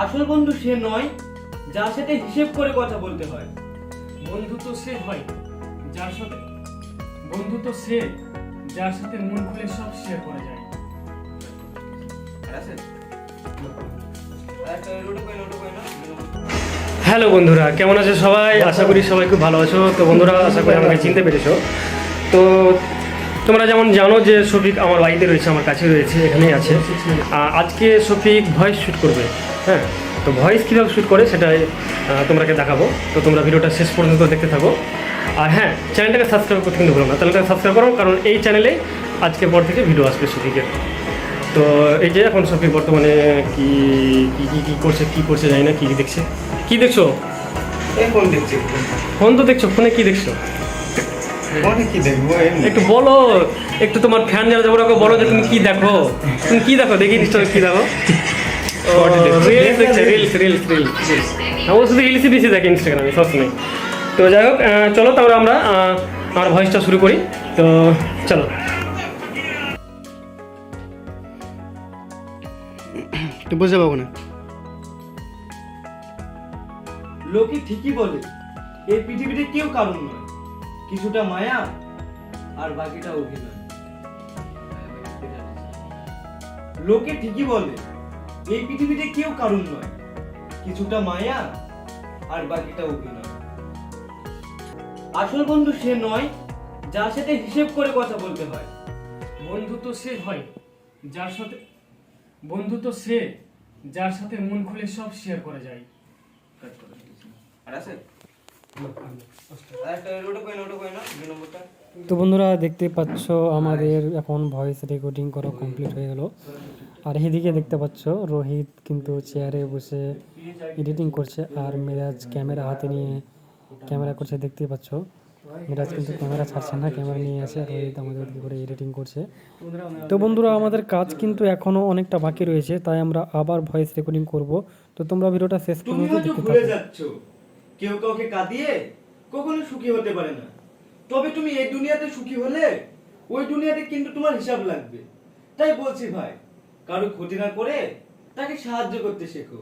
আসল বন্ধু সে নয় যার সাথে হিসেব করে কথা বলতে হয়। বন্ধু তো সে হয় যার সাথে বন্ধু তো সে যার সাথে মন খুলে সব শেয়ার করা যায়। হ্যালো বন্ধুরা, কেমন আছো সবাই? আশা করি সবাই খুব ভালো আছো। তো বন্ধুরা, আশা করি আমাকে চিনতে পেরেছো। তো তোমরা যেমন জানো যে শফিক আমার বাড়িতে রয়েছে, আমার কাছে রয়েছে, এখানেই আছে। আজকে শফিক ভয়েস শ্যুট করবে। হ্যাঁ, তো ভয়েস কীভাবে শ্যুট করে সেটাই তোমাকে দেখাবো। তো তোমরা ভিডিওটা শেষ পর্যন্ত দেখতে থাকো। আর হ্যাঁ, চ্যানেলটাকে সাবস্ক্রাইব করতে কিন্তু ভুলো না, চ্যানেলটাকে সাবস্ক্রাইব করো, কারণ এই চ্যানেলে আজকে পর থেকে ভিডিও আসবে শফিকের। তো এই যে এখন শফিক বর্তমানে কি করছে জানি না, কি দেখছে। কি দেখছো? ফোন দেখছি। ফোন তো দেখছো, ফোনে কি দেখছো? ফোনে কি দেখবো? একটু বলো, একটু তোমার ফ্যান যারা যাবো ওকে বলো যে তুমি কি দেখো, কি দেখো, দেখি ইনস্টাগ্রামে কি দেখো। রিলস দেখছে, রিলস ও শুধু রিলসই বেশি দেখে ইনস্টাগ্রামে সবসময়। তো যাই হোক, চলো তাহলে আমরা আমার ভয়েসটা শুরু করি। তো চলো। তো বুঝতে পারবো না। লোকে ঠিকই বলে এই পৃথিবীতে কেউ কারণ নয়, কিছুটা মায়া আর বাকিটা অভিনয়। লোকে ঠিকই বলে এই পৃথিবীতে কেউ কারণ নয়, কিছুটা মায়া আর বাকিটা অভিনয়। আসল বন্ধু সে নয় যার সাথে হিসেব করে কথা বলতে হয়। বন্ধু তো সে হয় যার সাথে বন্ধু তো সে যার সাথে মন খুলে সব শেয়ার করা যায়। তো বন্ধুরা, দেখতে পাচ্ছ আমাদের এখন ভয়েস রেকর্ডিং করা কমপ্লিট হয়ে গেল। আর এদিকে দেখতে পাচ্ছ রোহিত কিন্তু চেয়ারে বসে এডিটিং করছে, আর মিরাজ ক্যামেরা হাতে নিয়ে ক্যামেরা করছে। দেখতেই পাচ্ছ মিরাজ কিন্তু ক্যামেরা ছাড়ছে না, ক্যামেরা নিয়ে আসে, আর রোহিত আমাদের দিকে করে এডিটিং করছে। তো বন্ধুরা, আমাদের কাজ কিন্তু এখনও অনেকটা বাকি রয়েছে, তাই আমরা আবার ভয়েস রেকর্ডিং করব। তো তোমরা ভিডিওটা শেষ তুমি পর্যন্ত হয়তো দেখতে ভুলে থাকো। যাচ্ছ কেউ কাউকে কাঁদিয়ে কখনো সুখী হতে পারে না। তবে তুমি এই দুনিয়াতে সুখী হলে ওই দুনিয়াতে কিন্তু তোমার হিসাব লাগবে। তাই বলছি ভাই, কারো ক্ষতি না করে তাকে সাহায্য করতে শেখো।